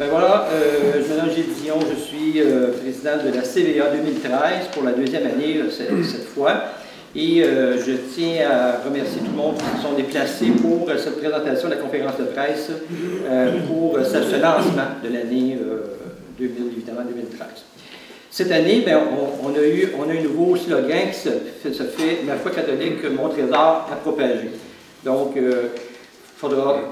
Ben voilà, je m'appelle Gilles Dion, je suis président de la CVA 2013 pour la deuxième année cette fois. Et je tiens à remercier tout le monde qui se sont déplacés pour cette présentation de la conférence de presse pour ce lancement de l'année 2013. Cette année, ben, on a un nouveau slogan qui se fait « Ma foi catholique, mon trésor à propager ». Donc,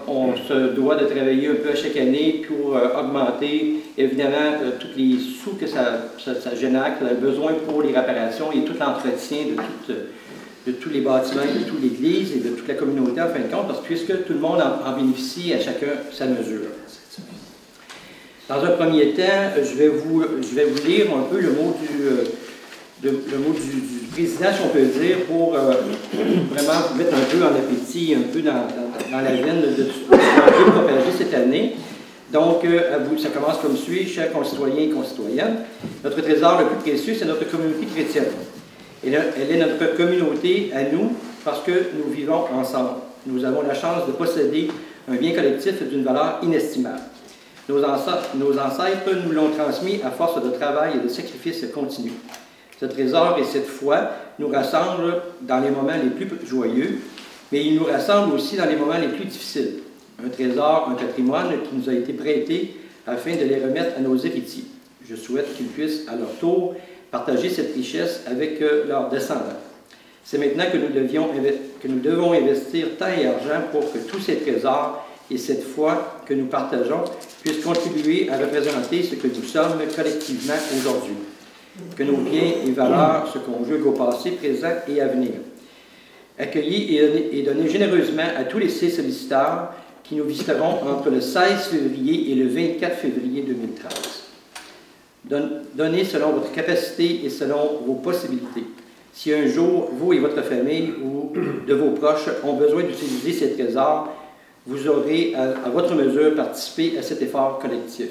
on se doit de travailler un peu à chaque année pour augmenter, évidemment, tous les sous que ça génère, que a besoin pour les réparations et tout l'entretien de tous les bâtiments, de toute l'Église et de toute la communauté, en fin de compte, parce que puisque tout le monde en bénéficie à chacun sa mesure. Dans un premier temps, je vais vous lire un peu le mot du président, si on peut dire, pour vraiment vous mettre un peu en appétit, un peu dans la veine de ce qu'on veut propager cette année. Donc, ça commence comme suit, chers concitoyens et concitoyennes. Notre trésor le plus précieux, c'est notre communauté chrétienne. Elle est notre communauté à nous parce que nous vivons ensemble. Nous avons la chance de posséder un bien collectif d'une valeur inestimable. Nos ancêtres nous l'ont transmis à force de travail et de sacrifices continus. Ce trésor et cette foi nous rassemblent dans les moments les plus joyeux, mais il nous rassemble aussi dans les moments les plus difficiles. Un trésor, un patrimoine qui nous a été prêté afin de les remettre à nos héritiers. Je souhaite qu'ils puissent, à leur tour, partager cette richesse avec leurs descendants. C'est maintenant que nous devons investir temps et argent pour que tous ces trésors et cette foi que nous partageons puissent contribuer à représenter ce que nous sommes collectivement aujourd'hui. Que nos biens et valeurs se conjuguent au passé, présent et à venir. Accueillis et donnés généreusement à tous les 6 sollicitateurs qui nous visiteront entre le 16 février et le 24 février 2013. Donnez selon votre capacité et selon vos possibilités. Si un jour, vous et votre famille ou de vos proches ont besoin d'utiliser ces trésors, vous aurez, à votre mesure, participé à cet effort collectif.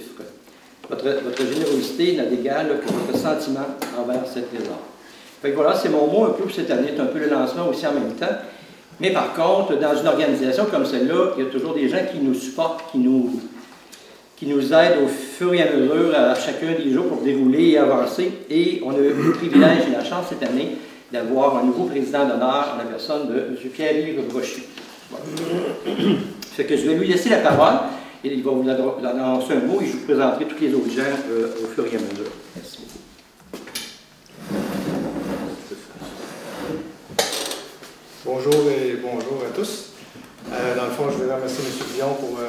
Votre générosité n'a d'égal que votre sentiment envers ce trésor. Fait que voilà, c'est mon mot un peu pour cette année. C'est un peu le lancement aussi en même temps. Mais par contre, dans une organisation comme celle-là, il y a toujours des gens qui nous supportent, qui nous aident au fur et à mesure à chacun des jours pour dérouler et avancer. Et on a eu le privilège et la chance cette année d'avoir un nouveau président d'honneur en la personne de M. Pierre-Yves Brochu. Voilà. Fait que je vais lui laisser la parole et il va vous annoncer un mot et je vous présenterai tous les autres gens au fur et à mesure. Merci beaucoup. Bonjour et bonjour à tous. Dans le fond, je vais remercier M. Dion pour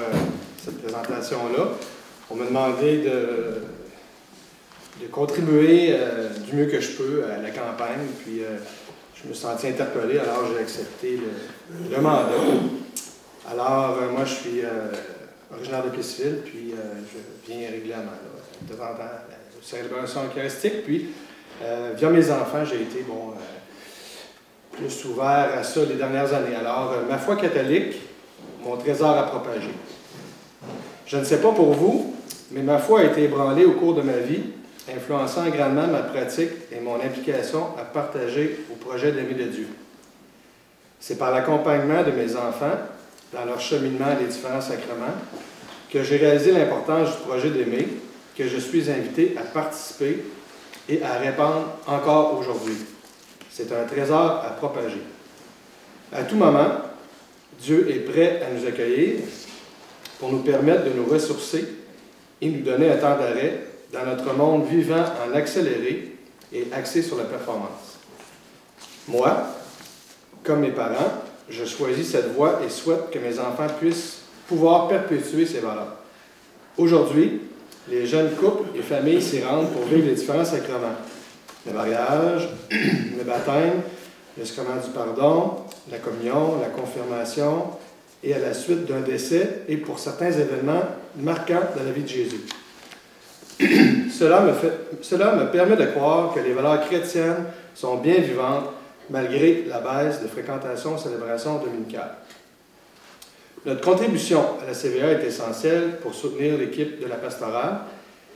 cette présentation-là. On m'a demandé de contribuer du mieux que je peux à la campagne, puis je me sentis interpellé, alors j'ai accepté le mandat. Alors, moi, je suis originaire de Plessisville, puis je viens régulièrement, de temps en temps, aux célébrations eucharistiques, puis via mes enfants, j'ai été, plus ouvert à ça les dernières années. Alors, ma foi catholique, mon trésor à propager. Je ne sais pas pour vous, mais ma foi a été ébranlée au cours de ma vie, influençant grandement ma pratique et mon implication à partager au projet d'aimer de Dieu. C'est par l'accompagnement de mes enfants, dans leur cheminement des différents sacrements, que j'ai réalisé l'importance du projet d'aimer, que je suis invité à participer et à répandre encore aujourd'hui. C'est un trésor à propager. À tout moment, Dieu est prêt à nous accueillir pour nous permettre de nous ressourcer et nous donner un temps d'arrêt dans notre monde vivant en accéléré et axé sur la performance. Moi, comme mes parents, je choisis cette voie et souhaite que mes enfants puissent pouvoir perpétuer ces valeurs. Aujourd'hui, les jeunes couples et familles s'y rendent pour vivre les différents sacrements. Le mariage, le baptême, le sacrement du pardon, la communion, la confirmation, et à la suite d'un décès et pour certains événements marquants dans la vie de Jésus. Cela me permet de croire que les valeurs chrétiennes sont bien vivantes malgré la baisse de fréquentation aux célébrations dominicales. Notre contribution à la CVA est essentielle pour soutenir l'équipe de la pastorale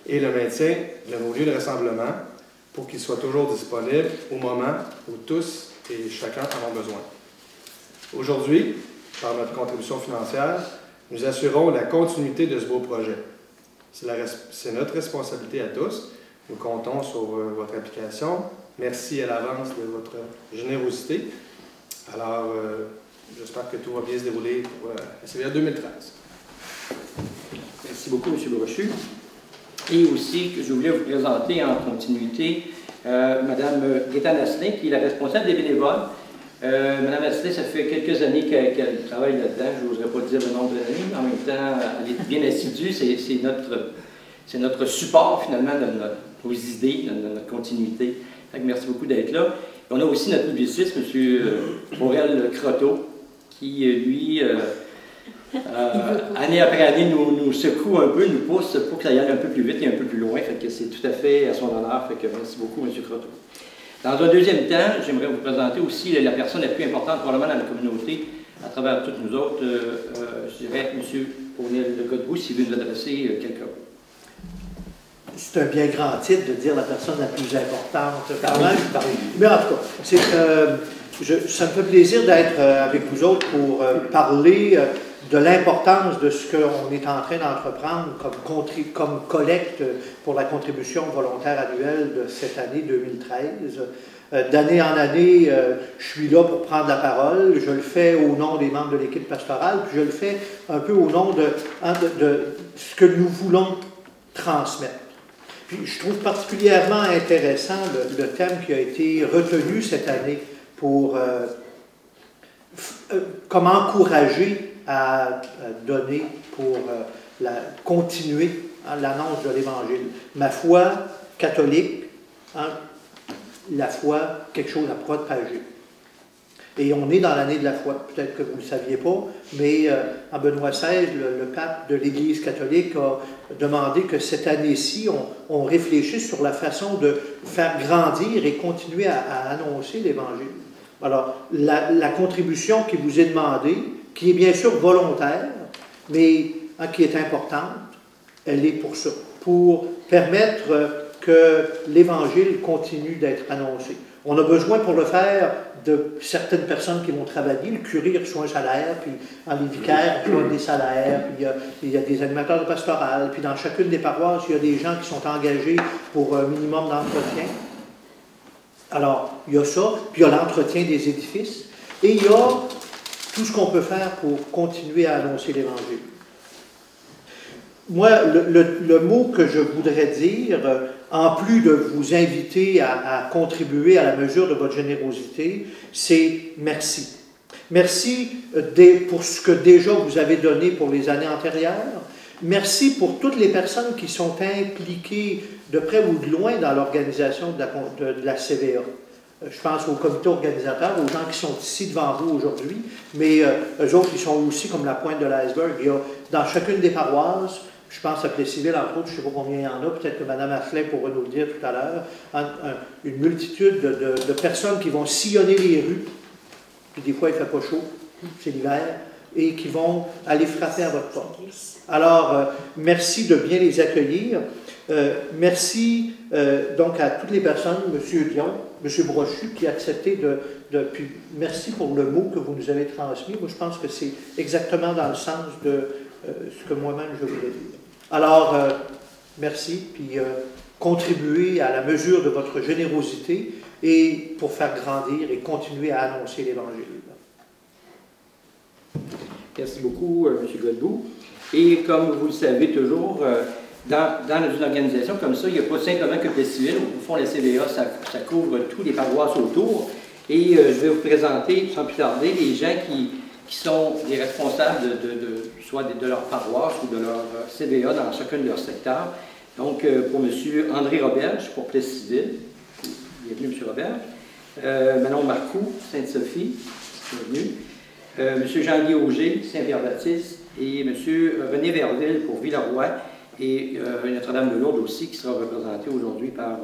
et le maintien de nos lieux de rassemblement pour qu'ils soient toujours disponibles au moment où tous et chacun en ont besoin. Aujourd'hui, par notre contribution financière, nous assurons la continuité de ce beau projet. C'est notre responsabilité à tous. Nous comptons sur votre application. Merci à l'avance de votre générosité. Alors, j'espère que tout va bien se dérouler pour la CVA 2013. Merci beaucoup, M. Brochu. Et aussi, que je voulais vous présenter en continuité Mme Gaétane Asselin, qui est la responsable des bénévoles. Mme Asselin, ça fait quelques années qu'elle travaille là-dedans. Je n'oserais pas dire le nombre d'années, mais en même temps, elle est bien assidue. C'est notre support, finalement, de nos idées, de notre continuité. Donc, merci beaucoup d'être là. Et on a aussi notre publiciste, M. Maurel Croteau, qui, lui, année après année, nous secoue un peu, nous pousse pour que ça y aille un peu plus vite et un peu plus loin. Fait que c'est tout à fait à son honneur. Fait que merci beaucoup, M. Croteau. Dans un deuxième temps, j'aimerais vous présenter aussi la personne la plus importante probablement dans la communauté, à travers toutes nous autres, je dirais M. O'Neill Godbout, s'il veut nous adresser quelques mots. C'est un bien grand titre de dire la personne la plus importante, quand même. Mais en tout cas, ça me fait plaisir d'être avec vous autres pour parler de l'importance de ce qu'on est en train d'entreprendre comme collecte pour la contribution volontaire annuelle de cette année 2013. D'année en année, je suis là pour prendre la parole. Je le fais au nom des membres de l'équipe pastorale, puis je le fais un peu au nom de ce que nous voulons transmettre. Puis je trouve particulièrement intéressant le thème qui a été retenu cette année pour comme encourager à donner pour continuer l'annonce de l'Évangile. Ma foi catholique, la foi, quelque chose à propager. Et on est dans l'année de la foi. Peut-être que vous ne le saviez pas, mais en Benoît XVI, le pape de l'Église catholique a demandé que cette année-ci, on réfléchisse sur la façon de faire grandir et continuer à annoncer l'Évangile. Alors, la contribution qui vous est demandée, qui est bien sûr volontaire, mais qui est importante, elle est pour ça, pour permettre que l'Évangile continue d'être annoncé. On a besoin pour le faire de certaines personnes qui vont travailler. Le curé reçoit un salaire, puis les vicaires reçoivent des salaires, puis il y a des animateurs de pastoral, puis dans chacune des paroisses, il y a des gens qui sont engagés pour un minimum d'entretien. Alors, il y a ça, puis il y a l'entretien des édifices, et il y a tout ce qu'on peut faire pour continuer à annoncer l'Évangile. Moi, le mot que je voudrais dire, en plus de vous inviter à contribuer à la mesure de votre générosité, c'est merci. Merci pour ce que déjà vous avez donné pour les années antérieures. Merci pour toutes les personnes qui sont impliquées de près ou de loin dans l'organisation de la CVA. Je pense au comité organisateur, aux gens qui sont ici devant vous aujourd'hui, mais eux autres, ils sont aussi comme la pointe de l'iceberg. Il y a dans chacune des paroisses, je pense à Plessisville, entre autres, je ne sais pas combien il y en a, peut-être que Mme Asselin pourra nous le dire tout à l'heure, une multitude de personnes qui vont sillonner les rues, puis des fois il ne fait pas chaud, c'est l'hiver, et qui vont aller frapper à votre porte. Alors, merci de bien les accueillir. Merci donc à toutes les personnes, M. Dion, M. Brochu, qui a accepté puis merci pour le mot que vous nous avez transmis. Moi, je pense que c'est exactement dans le sens de ce que moi-même je voulais dire. Alors, merci, puis contribuez à la mesure de votre générosité et pour faire grandir et continuer à annoncer l'Évangile. Merci beaucoup, M. Godbout. Et comme vous le savez toujours, dans une organisation comme ça, il n'y a pas simplement que Plessisville. Au fond, la CVA, ça couvre tous les paroisses autour. Et je vais vous présenter, sans plus tarder, les gens qui sont les responsables soit de leur paroisse ou de leur CVA dans chacun de leurs secteurs. Donc, pour M. André Roberge, pour Plessisville, bienvenue M. Roberge. Manon Marcoux, Sainte-Sophie, bienvenue. M. Jean-Guy Auger, Saint-Pierre-Baptiste, et M. René Verville pour Villeroy, et Notre-Dame-de-Lourdes aussi, qui sera représentée aujourd'hui par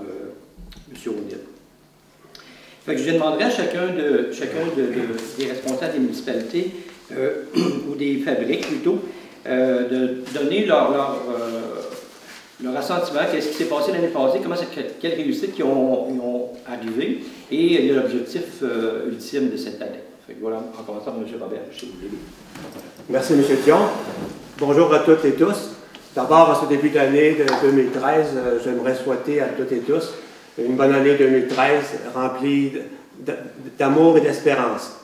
M. O'Neill. Fait que je demanderai à chacun des responsables des municipalités, ou des fabriques plutôt, de donner leur assentiment, qu'est-ce qui s'est passé l'année passée, quelles réussites qui ont arrivé, et l'objectif ultime de cette année. Fait que voilà, en commençant par M. Robert, je vous voulez. Merci, M. Dion. Bonjour à toutes et tous. D'abord, à ce début d'année de 2013, j'aimerais souhaiter à toutes et tous une bonne année 2013 remplie d'amour et d'espérance.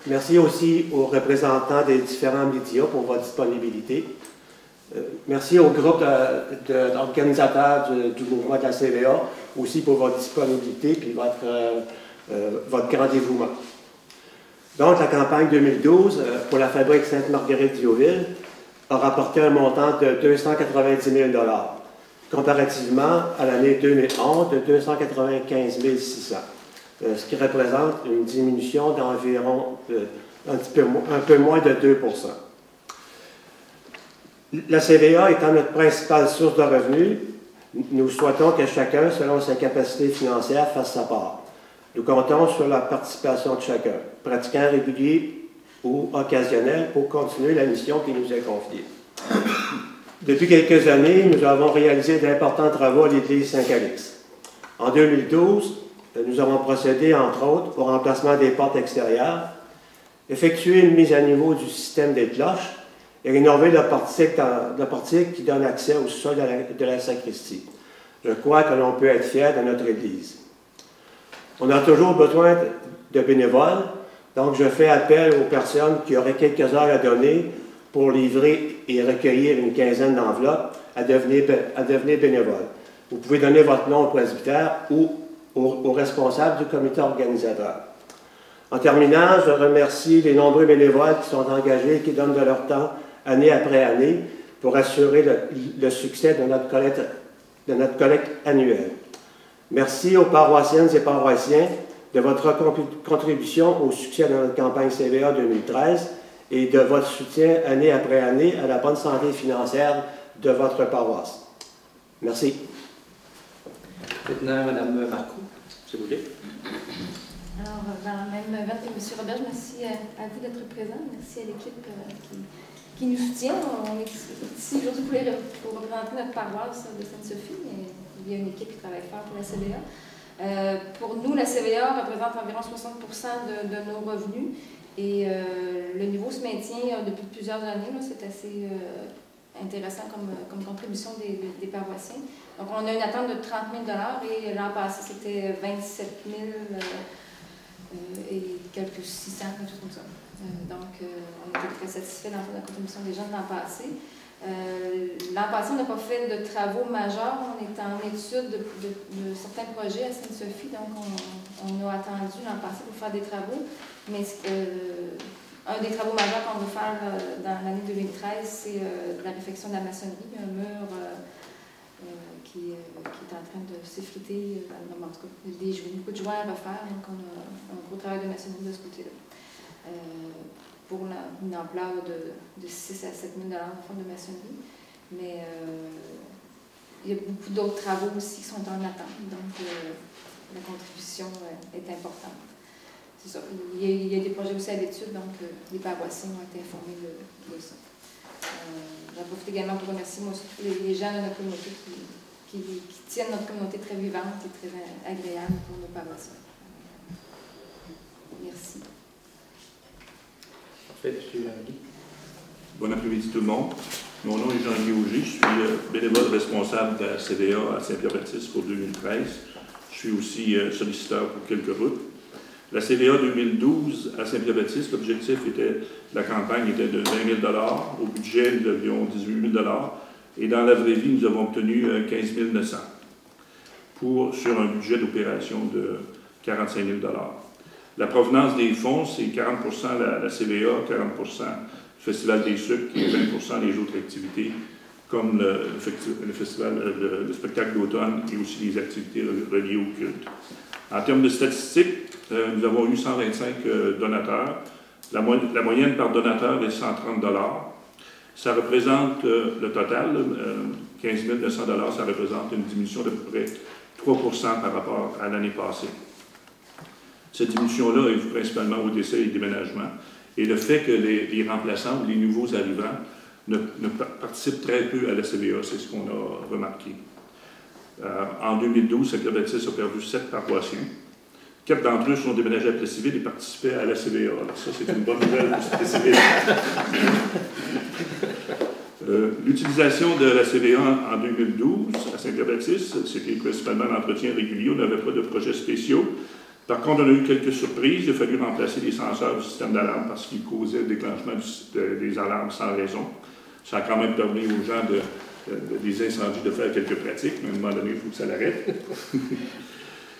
Merci aussi aux représentants des différents médias pour votre disponibilité. Merci au groupe d'organisateurs du mouvement de la CVA aussi pour votre disponibilité et votre grand dévouement. Donc, la campagne 2012 pour la fabrique Sainte-Marguerite-Diouville a rapporté un montant de 290 000 $, comparativement à l'année 2011 de 295 600 $, ce qui représente une diminution d'environ un peu moins de 2 %. La CVA étant notre principale source de revenus, nous souhaitons que chacun, selon sa capacité financière, fasse sa part. Nous comptons sur la participation de chacun, pratiquant régulier ou occasionnel, pour continuer la mission qui nous est confiée. Depuis quelques années, nous avons réalisé d'importants travaux à l'église Saint-Calix. En 2012, nous avons procédé, entre autres, au remplacement des portes extérieures, effectué une mise à niveau du système des cloches et rénover le portique qui donne accès au sol de la sacristie. Je crois que l'on peut être fier de notre Église. On a toujours besoin de bénévoles, donc je fais appel aux personnes qui auraient quelques heures à donner pour livrer et recueillir une quinzaine d'enveloppes à devenir bénévoles. Vous pouvez donner votre nom au presbytère ou au responsable du comité organisateur. En terminant, je remercie les nombreux bénévoles qui sont engagés et qui donnent de leur temps année après année pour assurer le succès de notre collecte annuelle. Merci aux paroissiennes et paroissiens de votre contribution au succès de notre campagne CVA 2013 et de votre soutien année après année à la bonne santé financière de votre paroisse. Merci. Maintenant, Mme Marcoux, si vous voulez. Alors, dans la même veine que M. Robert, merci à vous d'être présent. Merci à l'équipe qui nous soutient. On est ici aujourd'hui pour représenter notre paroisse de Sainte-Sophie. Il y a une équipe qui travaille fort pour la CVA. Pour nous, la CVA représente environ 60% de nos revenus et le niveau se maintient depuis plusieurs années. C'est assez intéressant comme contribution des paroissiens. Donc, on a une attente de 30 000 $ et l'an passé, c'était 27 000 et quelques 600, quelque chose comme ça. Donc, on était très satisfaits de la contribution des gens de l'an passé. L'an passé, on n'a pas fait de travaux majeurs. On est en étude de certains projets à Sainte-Sophie, donc on a attendu l'an passé pour faire des travaux. Mais un des travaux majeurs qu'on veut faire dans l'année 2013, c'est la réfection de la maçonnerie, un mur qui est en train de s'effriter. En tout cas, beaucoup de joints à refaire, donc on a un gros travail de maçonnerie de ce côté-là. Pour une ampleur de 6 à 7 000 $ en forme de maçonnerie. Mais il y a beaucoup d'autres travaux aussi qui sont en attente, donc la contribution est importante. C'est ça. Il y a des projets aussi à l'étude, donc les paroissiens ont été informés de ça. J'en profite également pour remercier moi aussi tous les gens de notre communauté qui tiennent notre communauté très vivante et très agréable pour nos paroissiens. Merci. Bon après-midi tout le monde. Mon nom est Jean-Guy Auger. Je suis bénévole responsable de la CVA à Saint-Pierre-Baptiste pour 2013. Je suis aussi solliciteur pour quelques routes. La CVA 2012 à Saint-Pierre-Baptiste, l'objectif était, la campagne était de 20 000 $. Au budget, nous avions 18 000 $. Et dans la vraie vie, nous avons obtenu 15 900 sur un budget d'opération de 45 000 $. La provenance des fonds, c'est 40 % la CVA, 40 % le Festival des sucres et 20 % les autres activités, comme le festival, le spectacle d'automne et aussi les activités reliées au culte. En termes de statistiques, nous avons eu 125 donateurs. La moyenne par donateur est 130 $. Ça représente le total, 15 900 $, ça représente une diminution d'à peu près 3 % par rapport à l'année passée. Cette diminution-là est principalement au décès et déménagement. Et le fait que les remplaçants ou les nouveaux arrivants ne participent très peu à la CVA, c'est ce qu'on a remarqué. En 2012, Saint-Pierre-Baptiste a perdu 7 paroissiens. 4 d'entre eux sont déménagés à Plessisville et participaient à la CVA. Alors ça, c'est une bonne nouvelle pour Plessisville. L'utilisation de la CVA en 2012 à Saint-Pierre-Baptiste, c'était principalement l'entretien régulier. On n'avait pas de projets spéciaux. Par contre, on a eu quelques surprises. Il a fallu remplacer les senseurs du système d'alarme parce qu'ils causaient le déclenchement des alarmes sans raison. Ça a quand même permis aux gens des incendies de faire quelques pratiques, mais à un moment donné, il faut que ça l'arrête.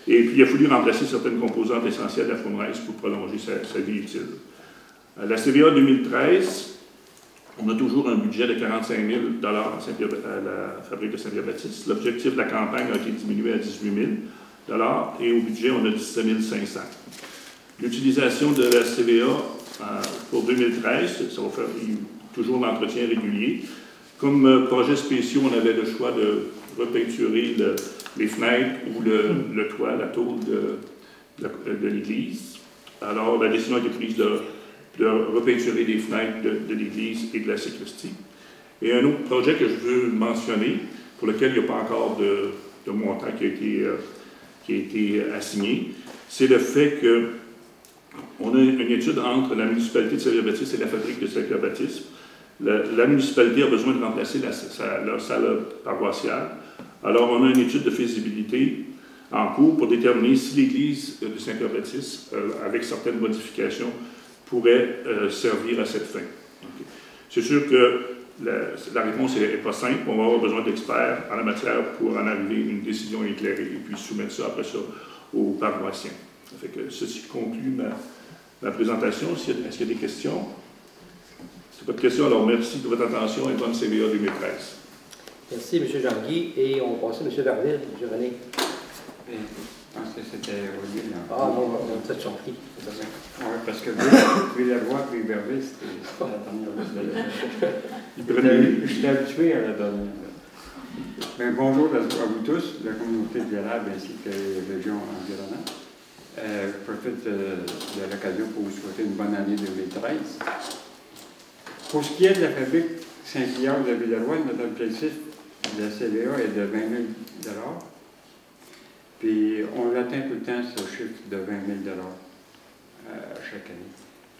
Et puis, il a fallu remplacer certaines composantes essentielles de la fournaise pour prolonger sa vie utile. À la CVA 2013, on a toujours un budget de 45 000 à la fabrique de Saint-Pierre-Baptiste. L'objectif de la campagne a été diminué à 18 000 et au budget, on a 17 500. L'utilisation de la CVA pour 2013, ça va faire toujours l'entretien régulier. Comme projet spéciaux, on avait le choix de repeinturer les fenêtres ou le toit, la tour de l'église. Alors, la décision a été prise de repeinturer les fenêtres de l'église et de la sacristie. Et un autre projet que je veux mentionner, pour lequel il n'y a pas encore de montant qui a été assigné, c'est le fait qu'on a une étude entre la municipalité de Saint-Pierre-Baptiste et la fabrique de Saint-Pierre-Baptiste. La municipalité a besoin de remplacer leur salle paroissiale. Alors, on a une étude de faisabilité en cours pour déterminer si l'église de Saint-Pierre-Baptiste, avec certaines modifications, pourrait servir à cette fin. Okay. C'est sûr que la réponse n'est pas simple. On va avoir besoin d'experts en la matière pour en arriver à une décision éclairée et puis soumettre ça après ça aux paroissiens. Ça fait que ceci conclut ma présentation. Est-ce qu'il y a des questions? Si pas de questions, alors merci de votre attention et bonne CVA 2013. Merci, M. Jean-Guy. Et on passe à M. Verville. M. René. Je pense que c'était Olivier. Ah non, on est peut-être surpris. Oui, parce que Villarroy et Verville, c'était la dernière. J'étais habitué à la dernière. Mais bonjour à vous tous, la communauté de l'Érable ainsi que les régions environnantes. Je profite de l'occasion pour vous souhaiter une bonne année 2013. Pour ce qui est de la fabrique Saint-Pierre de Villarroy, notre objectif de la CVA est de 20 000 $. Puis on atteint tout le temps ce chiffre de 20 000 $ chaque année.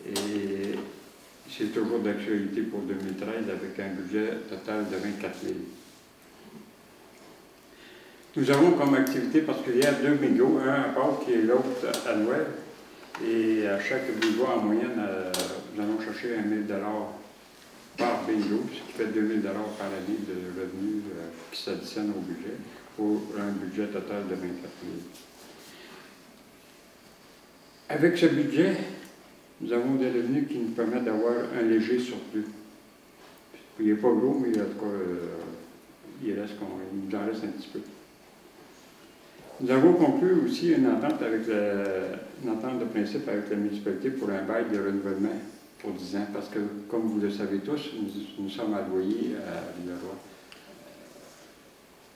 Et c'est toujours d'actualité pour 2013 avec un budget total de 24 000 $. Nous avons comme activité particulière 2 bingos, un à Pâques et l'autre à Noël. Et à chaque bingo, en moyenne, nous allons chercher 1 000 $ par bingo, ce qui fait 2 000 $ par année de revenus qui s'additionnent au budget, pour un budget total de 24 000 $. Avec ce budget, nous avons des revenus qui nous permettent d'avoir un léger surplus. Il n'est pas gros, mais en tout cas, il nous en reste un petit peu. Nous avons conclu aussi une entente de principe avec la municipalité pour un bail de renouvellement pour 10 ans, parce que, comme vous le savez tous, nous sommes à loyer à Villarroy.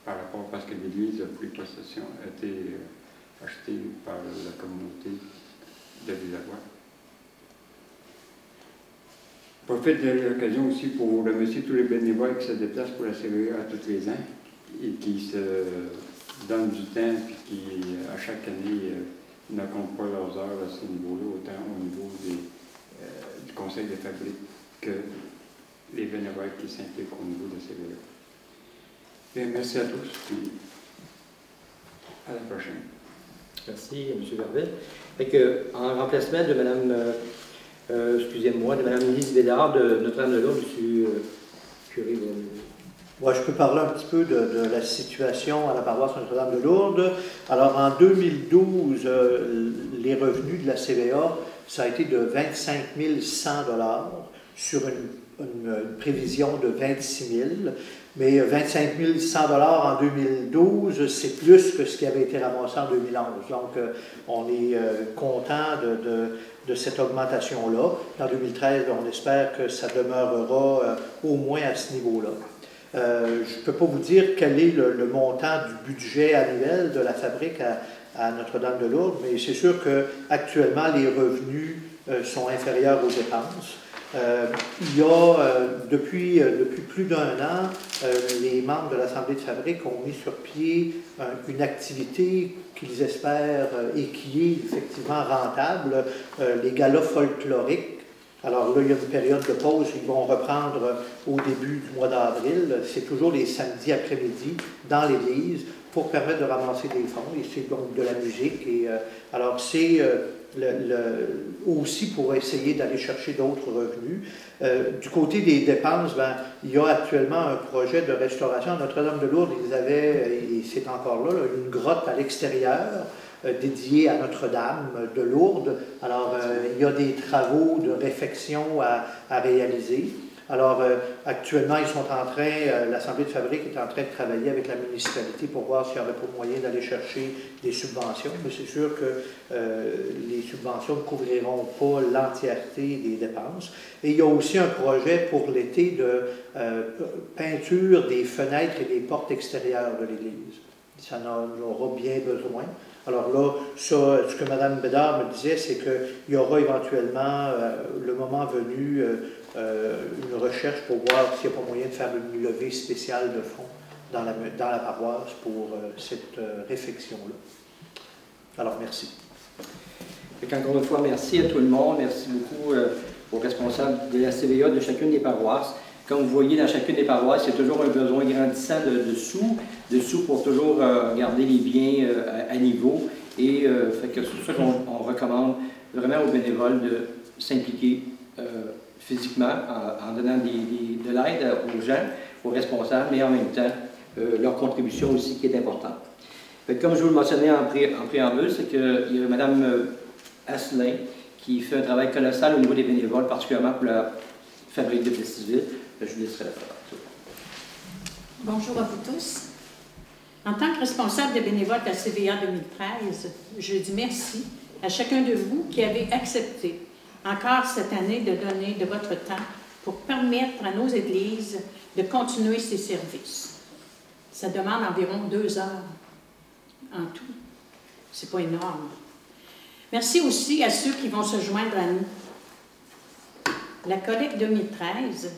Par rapport, parce que l'église a pris possession, a été achetée par la communauté de Villarroy. Je profite de l'occasion aussi pour remercier tous les bénévoles qui se déplacent pour la CVA tous les ans et qui se donnent du temps et qui, à chaque année, ne comptent pas leurs heures à ce niveau-là, autant au niveau du conseil de fabrique que les bénévoles qui s'impliquent au niveau de la CVA. Bien, merci à tous, puis à la prochaine. Merci, M. Verville. En remplacement de Mme, excusez-moi, de Mme Lise Bédard de Notre-Dame-de-Lourdes, M. Curé. Moi, je peux parler un petit peu de la situation à la paroisse Notre-Dame-de-Lourdes. Alors, en 2012, les revenus de la CVA, ça a été de 25 100 $ sur une prévision de 26 000 $. Mais 25 100 $ en 2012, c'est plus que ce qui avait été ramassé en 2011. Donc, on est content de cette augmentation-là. En 2013, on espère que ça demeurera au moins à ce niveau-là. Je ne peux pas vous dire quel est le montant du budget annuel de la fabrique à Notre-Dame-de-Lourdes, mais c'est sûr qu'actuellement, les revenus sont inférieurs aux dépenses. Il y a, depuis plus d'un an, les membres de l'Assemblée de fabrique ont mis sur pied une activité qu'ils espèrent et qui est effectivement rentable, les galas folkloriques. Alors là, il y a une période de pause. Ils vont reprendre au début du mois d'avril. C'est toujours les samedis après-midi dans l'église pour permettre de ramasser des fonds. Et c'est donc de la musique. Et, alors, c'est aussi pour essayer d'aller chercher d'autres revenus. Du côté des dépenses, ben, il y a actuellement un projet de restauration à Notre-Dame-de-Lourdes. Ils avaient, et c'est encore là, une grotte à l'extérieur dédiée à Notre-Dame de Lourdes. Alors, il y a des travaux de réfection à réaliser. Alors, actuellement, ils sont en train, l'Assemblée de fabrique est en train de travailler avec la municipalité pour voir s'il n'y aurait pas moyen d'aller chercher des subventions. Mais c'est sûr que les subventions ne couvriront pas l'entièreté des dépenses. Et il y a aussi un projet pour l'été de peinture des fenêtres et des portes extérieures de l'église. Ça en aura bien besoin. Alors là, ça, ce que Mme Bédard me disait, c'est qu'il y aura éventuellement, le moment venu, une recherche pour voir s'il n'y a pas moyen de faire une levée spéciale de fonds dans la paroisse pour cette réflexion-là. Alors, merci. Encore une fois, merci à tout le monde. Merci beaucoup aux responsables de la CVA de chacune des paroisses. Comme vous voyez, dans chacune des paroisses, il y a toujours un besoin grandissant de sous pour toujours garder les biens à niveau. Et fait que c'est pour ça qu'on recommande vraiment aux bénévoles de s'impliquer physiquement en donnant de l'aide aux gens, aux responsables, mais en même temps, leur contribution aussi qui est importante. Fait que comme je vous le mentionnais en préambule, c'est qu'il y a Mme Asselin qui fait un travail colossal au niveau des bénévoles, particulièrement pour la fabrique de Plessisville. Je vous laisserai la parole. Bonjour à vous tous. En tant que responsable des bénévoles de la CVA 2013, je dis merci à chacun de vous qui avez accepté encore cette année de donner de votre temps pour permettre à nos églises de continuer ces services. Ça demande environ 2 heures en tout. C'est pas énorme. Merci aussi à ceux qui vont se joindre à nous. La collecte 2013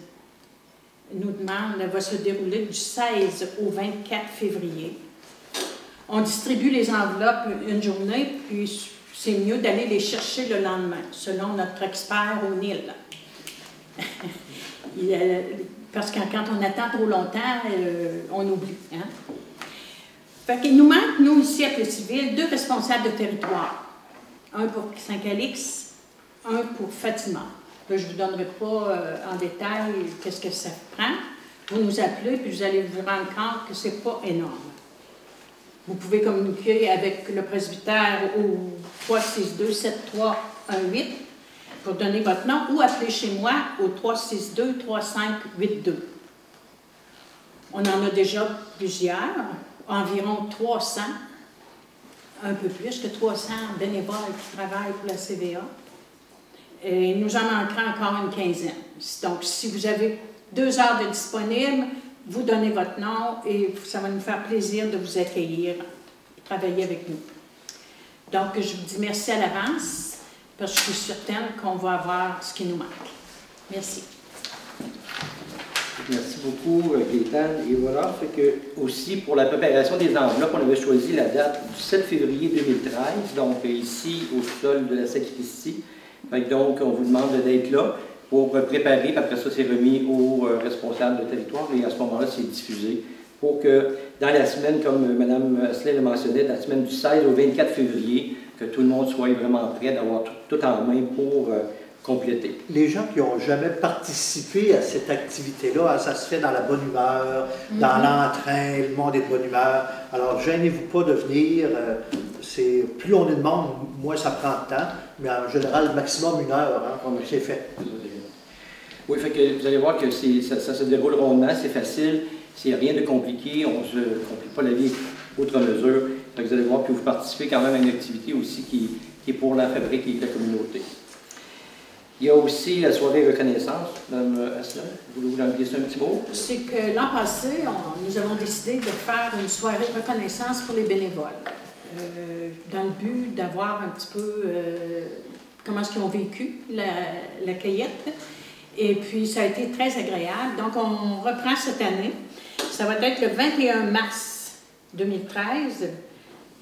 va se dérouler du 16 au 24 février. On distribue les enveloppes une journée, puis c'est mieux d'aller les chercher le lendemain, selon notre expert au Nil. Parce que quand on attend trop longtemps, on oublie. Hein? Fait qu'il nous manque, nous, ici à Plessisville, 2 responsables de territoire. Un pour Saint-Calix, un pour Fatima. Là, je ne vous donnerai pas en détail qu'est-ce que ça prend. Vous nous appelez, puis vous allez vous rendre compte que ce n'est pas énorme. Vous pouvez communiquer avec le presbytère au 362-7318 pour donner votre nom ou appeler chez moi au 362-3582. On en a déjà plusieurs, environ 300, un peu plus que 300 bénévoles qui travaillent pour la CVA. Et il nous en manquera encore une quinzaine. Donc, si vous avez 2 heures de disponible, vous donnez votre nom et ça va nous faire plaisir de vous accueillir et travailler avec nous. Donc, je vous dis merci à l'avance, parce que je suis certaine qu'on va avoir ce qui nous manque. Merci. Merci beaucoup, Gaétane. Et voilà, fait que aussi pour la préparation des enveloppes, on avait choisi la date du 7 février 2013, donc ici au sol de la sacristie. Donc, on vous demande d'être là pour préparer, puis après ça, c'est remis aux responsables de territoire, et à ce moment-là, c'est diffusé pour que dans la semaine, comme Mme Asselin le mentionnait, la semaine du 16 au 24 février, que tout le monde soit vraiment prêt d'avoir tout en main pour compléter. Les gens qui n'ont jamais participé à cette activité-là, ça se fait dans la bonne humeur, dans l'entrain, le monde est de bonne humeur. Alors, gênez-vous pas de venir. Plus on est de monde, moins ça prend de temps, mais en général, maximum 1 heure, hein, c'est fait. Oui, fait que vous allez voir que ça se déroule rondement, c'est facile, c'est rien de compliqué, on ne se complique pas la vie outre mesure. Fait que vous allez voir que vous participez quand même à une activité aussi qui est pour la fabrique et la communauté. Il y a aussi la soirée reconnaissance, Mme Asselin. Voulez-vous en dire un petit mot? C'est que l'an passé, nous avons décidé de faire une soirée reconnaissance pour les bénévoles. Dans le but d'avoir un petit peu comment est-ce qu'ils ont vécu la cueillette. Et puis, ça a été très agréable. Donc, on reprend cette année. Ça va être le 21 mars 2013.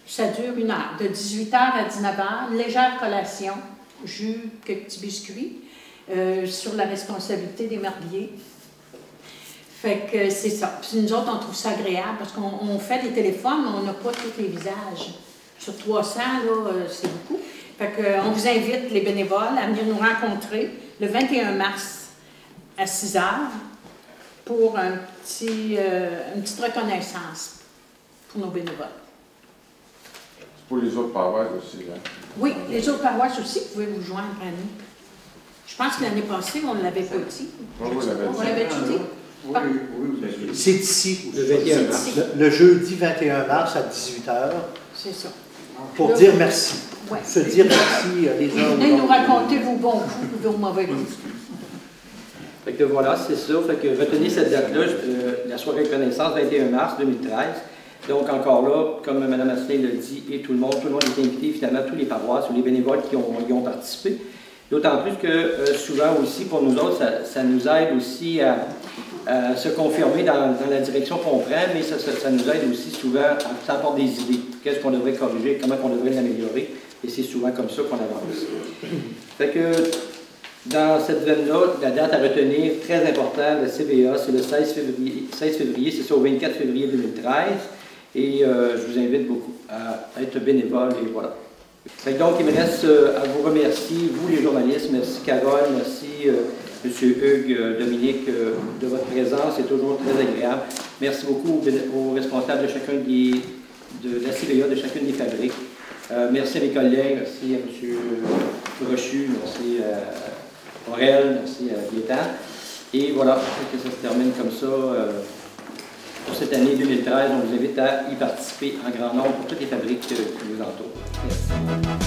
Ça dure 1 heure, de 18h à 19h. Légère collation, jus, quelques petits biscuits. sur la responsabilité des marbriers. Fait que c'est ça. Puis nous autres, on trouve ça agréable parce qu'on fait des téléphones, mais on n'a pas tous les visages. Sur 300, là, c'est beaucoup. Fait qu'on vous invite, les bénévoles, à venir nous rencontrer le 21 mars à 6 h pour une petite reconnaissance pour nos bénévoles. C'est pour les autres paroisses aussi, hein? Oui, les autres paroisses aussi, vous pouvez vous joindre à nous. Je pense que l'année passée, on ne l'avait pas dit. Oui, vous l'avez dit. On l'avait dit? Oui, vous l'avez dit. C'est ici, Le 21 mars. le jeudi 21 mars à 18 h, C'est ça. pour Là, dire merci. Ouais. Se dire merci les uns aux Venez nous autres. raconter vos bons coups et vos mauvais coups. Fait que voilà, c'est ça. Fait que retenez cette date-là, la soirée de connaissance, 21 mars 2013. Donc encore là, comme Mme Asselin l'a dit, et tout le monde est invité, finalement, tous les paroisses ou les bénévoles qui y ont participé. D'autant plus que souvent aussi, pour nous autres, ça nous aide aussi à se confirmer dans la direction qu'on prend, mais ça nous aide aussi souvent à apporter des idées. Qu'est-ce qu'on devrait corriger, comment on devrait l'améliorer, et c'est souvent comme ça qu'on avance. Fait que dans cette veine-là, la date à retenir, très importante, le CBA, c'est le 16 février, c'est ça, au 24 février 2013, et je vous invite beaucoup à être bénévole, et voilà. Donc, il me reste à vous remercier, vous les journalistes, merci Carole, merci M. Hugues, Dominique, de votre présence, c'est toujours très agréable. Merci beaucoup aux responsables de chacun de la CBA, de chacune des fabriques. Merci à mes collègues, merci à M. Brochu, merci à Aurel, merci à Gaétan. Et voilà, que ça se termine comme ça. Pour cette année 2013, on vous invite à y participer en grand nombre pour toutes les fabriques qui vous entourent. Merci.